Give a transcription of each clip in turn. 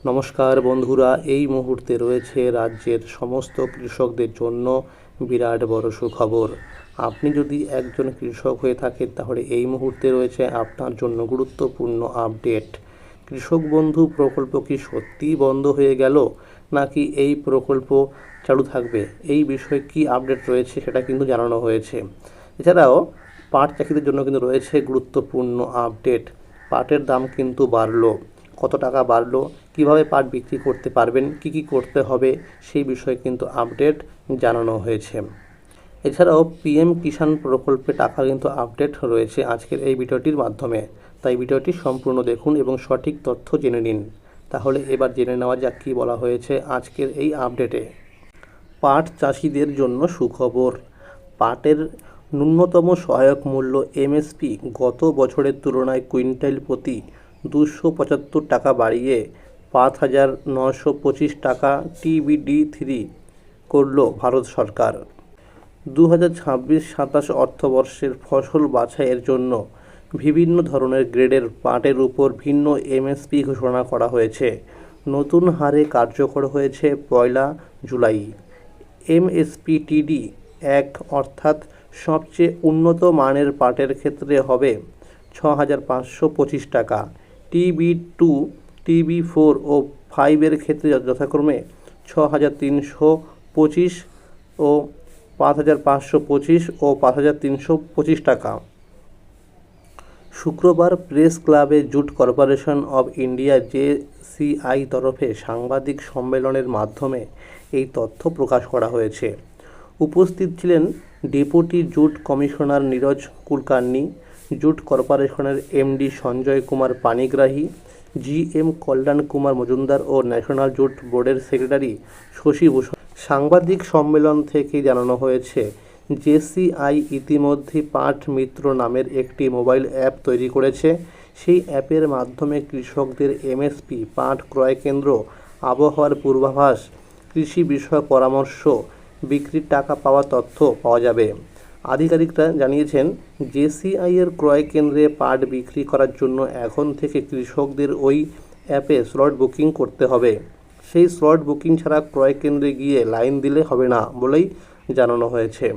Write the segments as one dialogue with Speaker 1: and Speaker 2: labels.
Speaker 1: নমস্কার বন্ধুরা, এই মুহূর্তে রয়েছে রাজ্যের সমস্ত কৃষকদের জন্য বিরাট বড় সুখবর। আপনি যদি একজন কৃষক হয়ে থাকেন তাহলে এই মুহূর্তে রয়েছে আপনার জন্য গুরুত্বপূর্ণ আপডেট। কৃষক বন্ধু প্রকল্প কি সত্যিই বন্ধ হয়ে গেল, নাকি এই প্রকল্প চালু থাকবে? এই বিষয়ে কি আপডেট রয়েছে সেটা কিন্তু জানানো হয়েছে। এছাড়াও পাট চাষিদের জন্য কিন্তু রয়েছে গুরুত্বপূর্ণ আপডেট। পাটের দাম কিন্তু বাড়লো। কত টাকা বাড়লো, কিভাবে পাট বিক্রি করতে পারবেন, কি করতে হবে, সেই বিষয়ে কিন্তু আপডেট জানানো হয়েছে। এছাড়াও পিএম কিষাণ প্রকল্পে টাকা কিন্তু আপডেট রয়েছে আজকের এই ভিডিওটির মাধ্যমে। তাই ভিডিওটি সম্পূর্ণ দেখুন এবং সঠিক তথ্য জেনে নিন। তাহলে এবার জেনে নেওয়া যাক কী বলা হয়েছে আজকের এই আপডেটে। পাট চাষিদের জন্য সুখবর। পাটের ন্যূনতম সহায়ক মূল্য এমএসপি গত বছরের তুলনায় কুইন্টাল প্রতি 275 টাকা বাড়িয়ে 5,925 টাকা TBD3 করল ভারত সরকার। 2026-27 অর্থবর্ষের ফসল বাছাইয়ের জন্য বিভিন্ন ধরনের গ্রেডের পাটের উপর ভিন্ন এমএসপি ঘোষণা করা হয়েছে। নতুন হারে কার্যকর হয়েছে 1 জুলাই। MSPTD-1 অর্থাৎ সবচেয়ে উন্নত মানের পাটের ক্ষেত্রে হবে 6,525 টাকা, TB2, TB4 ও 5 এর ক্ষেত্রে যথাক্রমে 6,325 ও 5,525 ও 5,325 টাকা। শুক্রবার প্রেস ক্লাবে jute corporation of India JCI তরফে সাংবাদিক সম্মেলনের মাধ্যমে এই তথ্য প্রকাশ করা হয়েছে। উপস্থিত ছিলেন deputy jute commissioner Neeraj Kulkarni, jute কর্পোরেশনের MD সঞ্জয় কুমার পানিগ্রাহী, GM কল্যাণ কুমার মজুমদার ও ন্যাশনাল জুট বোর্ডের সেক্রেটারি শশী ভূষণ। সাংবাদিক সম্মেলন থেকে জানানো হয়েছে, JCI ইতিমধ্যে পাট মিত্র নামের একটি মোবাইল অ্যাপ তৈরি করেছে। সেই অ্যাপের মাধ্যমে কৃষকদের MSP, পাট ক্রয় কেন্দ্র, আবহাওয়ার পূর্বাভাস, কৃষি বিষয়ক পরামর্শ, বিক্রির টাকা পাওয়ার তথ্য পাওয়া যাবে। আধিকারিকরা জানিয়েছেন, JCI এর ক্রয় কেন্দ্রে পাট বিক্রি করার জন্য এখন থেকে কৃষকদের ওই অ্যাপে স্লট বুকিং করতে হবে। সেই স্লট বুকিং ছাড়া ক্রয় কেন্দ্রে গিয়ে লাইন দিলে হবে না বলেই জানানো হয়েছে।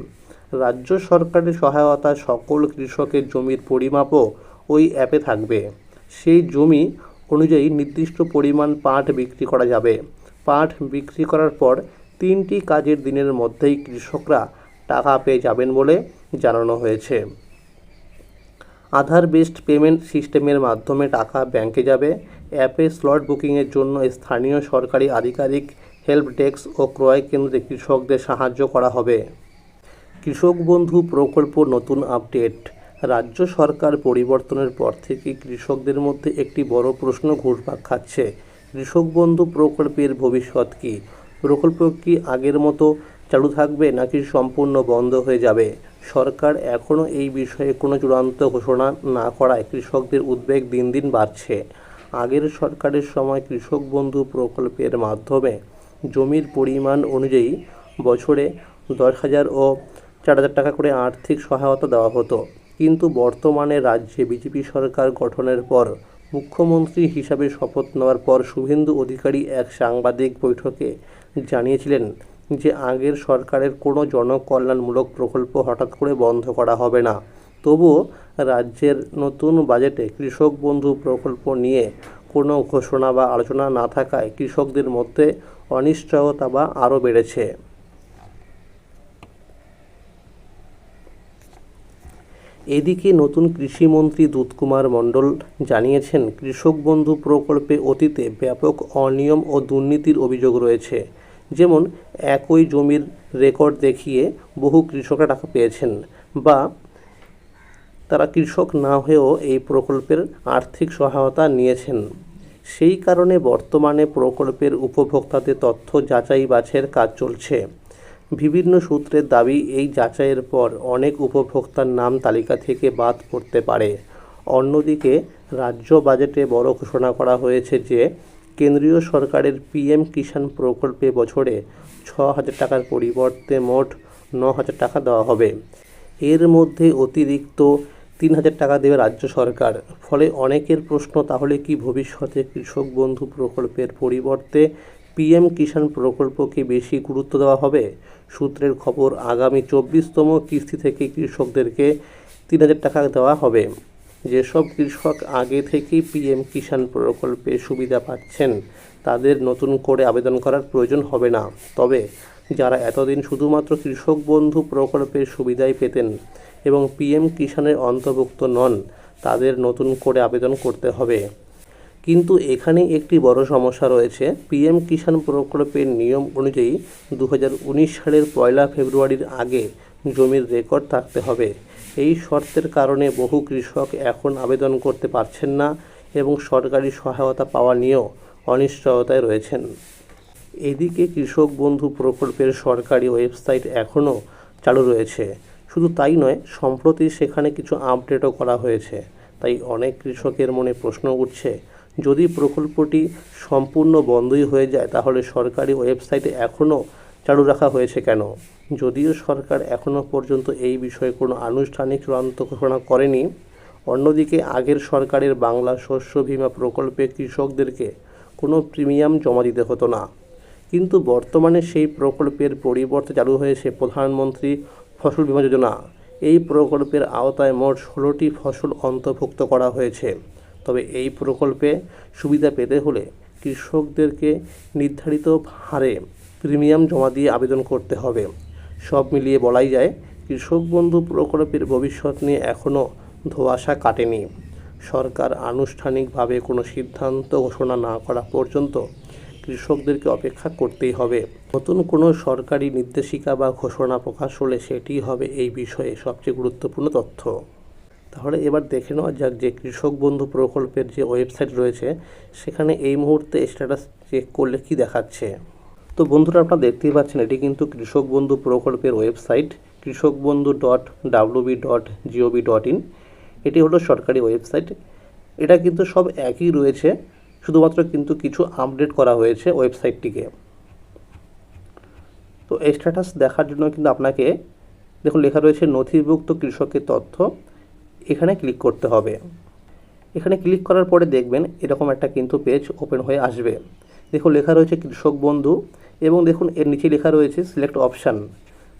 Speaker 1: রাজ্য সরকারের সহায়তায় সকল কৃষকের জমির পরিমাপও ওই অ্যাপে থাকবে। সেই জমি অনুযায়ী নির্দিষ্ট পরিমাণ পাট বিক্রি করা যাবে। পাট বিক্রি করার পর 3টি কাজের দিনের মধ্যেই কৃষকরা টাকা পেয়ে যাবেন বলে জানানো হয়েছে। আধার বেসড পেমেন্ট সিস্টেমের মাধ্যমে টাকা ব্যাংকে যাবে। অ্যাপে স্লট বুকিংয়ের জন্য স্থানীয় সরকারি আধিকারিক, হেল্প ডেস্ক ও ক্রয় কেন্দ্রে কৃষকদের সাহায্য করা হবে। কৃষক বন্ধু প্রকল্প নতুন আপডেট। রাজ্য সরকার পরিবর্তনের পর থেকে কৃষকদের মধ্যে একটি বড় প্রশ্ন ঘুরপাক খাচ্ছে। কৃষক বন্ধু প্রকল্পের ভবিষ্যৎ কী? প্রকল্প কি আগের মতো চালু থাকবে, নাকি সম্পূর্ণ বন্ধ হয়ে যাবে? সরকার এখনও এই বিষয়ে কোনো চূড়ান্ত ঘোষণা না করায় কৃষকদের উদ্বেগ দিন দিন বাড়ছে। আগের সরকারের সময় কৃষক বন্ধু প্রকল্পের মাধ্যমে জমির পরিমাণ অনুযায়ী বছরে 10,000 ও 4,000 টাকা করে আর্থিক সহায়তা দেওয়া হতো। কিন্তু বর্তমানে রাজ্যে বিজেপি সরকার গঠনের পর মুখ্যমন্ত্রী হিসাবে শপথ নেওয়ার পর শুভেন্দু অধিকারী এক সাংবাদিক বৈঠকে জানিয়েছিলেন যে আগের সরকারের কোনো জনকল্যাণমূলক প্রকল্প হঠাৎ করে বন্ধ করা হবে না। তবুও রাজ্যের নতুন বাজেটে কৃষক বন্ধু প্রকল্প নিয়ে কোনো ঘোষণা বা আলোচনা না থাকায় কৃষকদের মধ্যে অনিশ্চয়তা আরও বেড়েছে। এদিকে নতুন কৃষিমন্ত্রী দুধকুমার মণ্ডল জানিয়েছেন, কৃষক বন্ধু প্রকল্পে অতীতে ব্যাপক অনিয়ম ও দুর্নীতির অভিযোগ রয়েছে। যেমন একই জমির রেকর্ড দেখিয়ে বহু কৃষকরা টাকা পেয়েছেন, বা তারা কৃষক না হয়েও এই প্রকল্পের আর্থিক সহায়তা নিয়েছেন। সেই কারণে বর্তমানে প্রকল্পের উপভোক্তাদের তথ্য যাচাই বাছাইয়ের কাজ চলছে। বিভিন্ন সূত্রের দাবি, এই যাচাইয়ের পর অনেক উপভোক্তার নাম তালিকা থেকে বাদ পড়তে পারে। অন্যদিকে রাজ্য বাজেটে বড় ঘোষণা করা হয়েছে যে কেন্দ্রীয় সরকারের PM কিষাণ প্রকল্পে বছরে 6,000 টাকার পরিবর্তে মোট 9,000 টাকা দেওয়া হবে। এর মধ্যে অতিরিক্ত 3,000 টাকা দেবে রাজ্য সরকার। ফলে অনেকের প্রশ্ন, তাহলে কি ভবিষ্যতে কৃষক বন্ধু প্রকল্পের পরিবর্তে পিএম কিষাণ প্রকল্পকে বেশি গুরুত্ব দেওয়া হবে? সূত্রের খবর, আগামী 24তম কিস্তি থেকে কৃষকদেরকে 3,000 টাকা দেওয়া হবে। যেসব কৃষক আগে থেকেই পিএম কিষাণ প্রকল্পে সুবিধা পাচ্ছেন তাদের নতুন করে আবেদন করার প্রয়োজন হবে না। তবে যারা এতদিন শুধুমাত্র কৃষক বন্ধু প্রকল্পের সুবিধাই পেতেন এবং পিএম কিষাণের অন্তর্ভুক্ত নন, তাদের নতুন করে আবেদন করতে হবে। কিন্তু এখানে একটি বড় সমস্যা রয়েছে। পিএম কিষাণ প্রকল্পের নিয়ম অনুযায়ী 2019 সালের 1 ফেব্রুয়ারির আগে জমির রেকর্ড থাকতে হবে। এই শর্তের কারণে বহু কৃষক এখন আবেদন করতে পারছেন না এবং সরকারি সহায়তা পাওয়া নিয়েও অনিশ্চয়তায় রয়েছেন। এদিকে কৃষক বন্ধু প্রকল্পের সরকারি ওয়েবসাইট এখনও চালু রয়েছে। শুধু তাই নয়, সম্প্রতি সেখানে কিছু আপডেটও করা হয়েছে। তাই অনেক কৃষকের মনে প্রশ্ন উঠছে, যদি প্রকল্পটি সম্পূর্ণ বন্ধই হয়ে যায় তাহলে সরকারি ওয়েবসাইটে এখনও চালু রাখা হয়েছে কেন? যদিও সরকার এখনও পর্যন্ত এই বিষয়ে কোনো আনুষ্ঠানিক চূড়ান্ত ঘোষণা করেনি। অন্যদিকে আগের সরকারের বাংলা শস্য বীমা প্রকল্পে কৃষকদেরকে কোনো প্রিমিয়াম জমা দিতে হতো না। কিন্তু বর্তমানে সেই প্রকল্পের পরিবর্তে চালু হয়েছে প্রধানমন্ত্রী ফসল বীমা যোজনা। এই প্রকল্পের আওতায় মোট 16টি ফসল অন্তর্ভুক্ত করা হয়েছে। তবে এই প্রকল্পে সুবিধা পেতে হলে কৃষকদেরকে নির্ধারিত হারে প্রিমিয়াম জমা দিয়ে আবেদন করতে হবে। সব মিলিয়ে বলাই যায়, কৃষক বন্ধু প্রকল্পের ভবিষ্যৎ নিয়ে এখনও ধোঁয়াশা কাটেনি। সরকার আনুষ্ঠানিকভাবে কোনো সিদ্ধান্ত ঘোষণা না করা পর্যন্ত কৃষকদেরকে অপেক্ষা করতেই হবে। নতুন কোনো সরকারি নির্দেশিকা বা ঘোষণা প্রকাশ হলে সেটিই হবে এই বিষয়ে সবচেয়ে গুরুত্বপূর্ণ তথ্য। তাহলে এবার দেখে নেওয়া যাক যে কৃষক বন্ধু প্রকল্পের যে ওয়েবসাইট রয়েছে সেখানে এই মুহূর্তে স্ট্যাটাস চেক করলে কি দেখাচ্ছে। তো বন্ধুরা, আপনারা দেখতেই পাচ্ছেন এটি কিন্তু কৃষক বন্ধু প্রকল্পের ওয়েবসাইট kৃষকবন্ধু.wb.gov.in। এটি হলো সরকারি ওয়েবসাইট। এটা কিন্তু সব একই রয়েছে, শুধুমাত্র কিন্তু কিছু আপডেট করা হয়েছে ওয়েবসাইটটিকে। তো এই স্ট্যাটাস দেখার জন্য কিন্তু আপনাকে দেখুন লেখা রয়েছে নথিভুক্ত কৃষকের তথ্য, এখানে ক্লিক করতে হবে। এখানে ক্লিক করার পরে দেখবেন এরকম একটা কিন্তু পেজ ওপেন হয়ে আসবে। দেখুন লেখা রয়েছে কৃষক বন্ধু এবং দেখুন এর নিচে লেখা রয়েছে সিলেক্ট অপশান।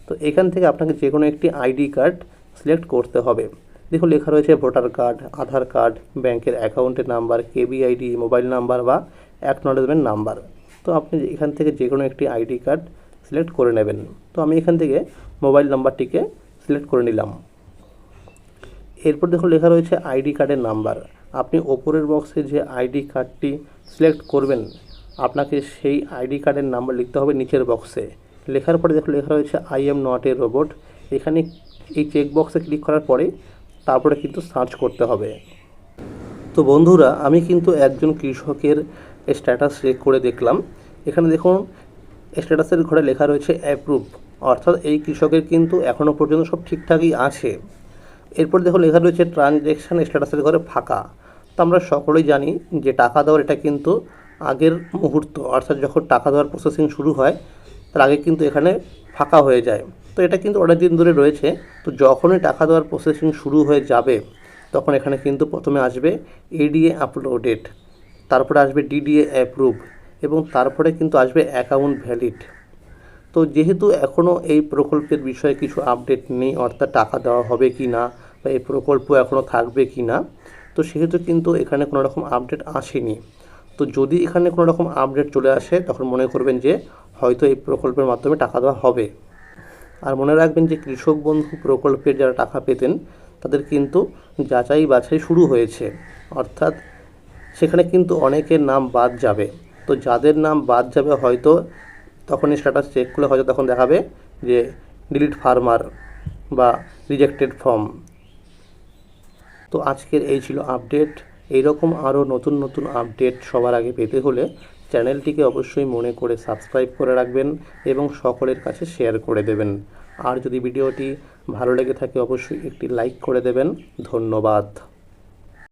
Speaker 1: তো এখান থেকে আপনাকে যে কোনো একটি আইডি কার্ড সিলেক্ট করতে হবে। দেখুন লেখা রয়েছে ভোটার কার্ড, আধার কার্ড, ব্যাংকের অ্যাকাউন্টের নাম্বার, কেবিআইডি, মোবাইল নাম্বার বা অ্যাকনলেজমেন্ট নাম্বার। তো আপনি এখান থেকে যে কোনো একটি আইডি কার্ড সিলেক্ট করে নেবেন। তো আমি এখান থেকে মোবাইল নাম্বারটিকে সিলেক্ট করে নিলাম। এরপর দেখুন লেখা রয়েছে আইডি কার্ডের নাম্বার। আপনি ওপরের বক্সে যে আইডি কার্ডটি সিলেক্ট করবেন আপনাকে সেই আইডি কার্ডের নাম্বার লিখতে হবে নিচের বক্সে। লেখার পরে দেখুন লেখা রয়েছে I am not a robot. এখানে এই চেক বক্সে ক্লিক করার পরে তারপরে কিন্তু সার্চ করতে হবে। তো বন্ধুরা, আমি কিন্তু একজন কৃষকের স্ট্যাটাস চেক করে দেখলাম। এখানে দেখুন স্ট্যাটাসের ঘরে লেখা রয়েছে অ্যাপ্রুভ, অর্থাৎ এই কৃষকের কিন্তু এখনও পর্যন্ত সব ঠিকঠাকই আছে। এরপর দেখুন লেখা রয়েছে ট্রানজ্যাকশান স্ট্যাটাসের ঘরে ফাঁকা। তো আমরা সকলেই জানি যে টাকা দেওয়ার এটা কিন্তু আগের মুহূর্ত, অর্থাৎ যখন টাকা দেওয়ার প্রসেসিং শুরু হয় তার আগে কিন্তু এখানে ফাঁকা হয়ে যায়। তো এটা কিন্তু অনেক দিন ধরে রয়েছে। তো যখনই টাকা দেওয়ার প্রসেসিং শুরু হয়ে যাবে তখন এখানে কিন্তু প্রথমে আসবে এডিএ আপলোডেড, তারপরে আসবে ডিডিএ অ্যাপ্রুভ এবং তারপরে কিন্তু আসবে অ্যাকাউন্ট ভ্যালিড। তো যেহেতু এখনও এই প্রকল্পের বিষয়ে কিছু আপডেট নেই, অর্থাৎ টাকা দেওয়া হবে কি না বা এই প্রকল্প এখনও থাকবে কি না, তো সেহেতু কিন্তু এখানে কোনো রকম আপডেট আসেনি। তো যদি এখানে কোনো রকম আপডেট চলে আসে তখন মনে করবেন যে হয়তো এই প্রকল্পের মাধ্যমে টাকা দেওয়া হবে। আর মনে রাখবেন যে কৃষক বন্ধু প্রকল্পের যারা টাকা পেতেন তাদের কিন্তু যাচাই বাছাই শুরু হয়েছে, অর্থাৎ সেখানে কিন্তু অনেকের নাম বাদ যাবে। তো যাদের নাম বাদ যাবে হয়তো তখন স্ট্যাটাস চেক করলে হয়তো তখন দেখাবে যে ডিলিট ফার্মার বা রিজেক্টেড ফর্ম। তো আজকের এই ছিল আপডেট। এইরকম আরও নতুন নতুন আপডেট সবার আগে পেতে হলে চ্যানেলটিকে অবশ্যই মনে করে সাবস্ক্রাইব করে রাখবেন এবং সকলের কাছে শেয়ার করে দেবেন। আর যদি ভিডিওটি ভালো লেগে থাকে অবশ্যই একটি লাইক করে দেবেন। ধন্যবাদ।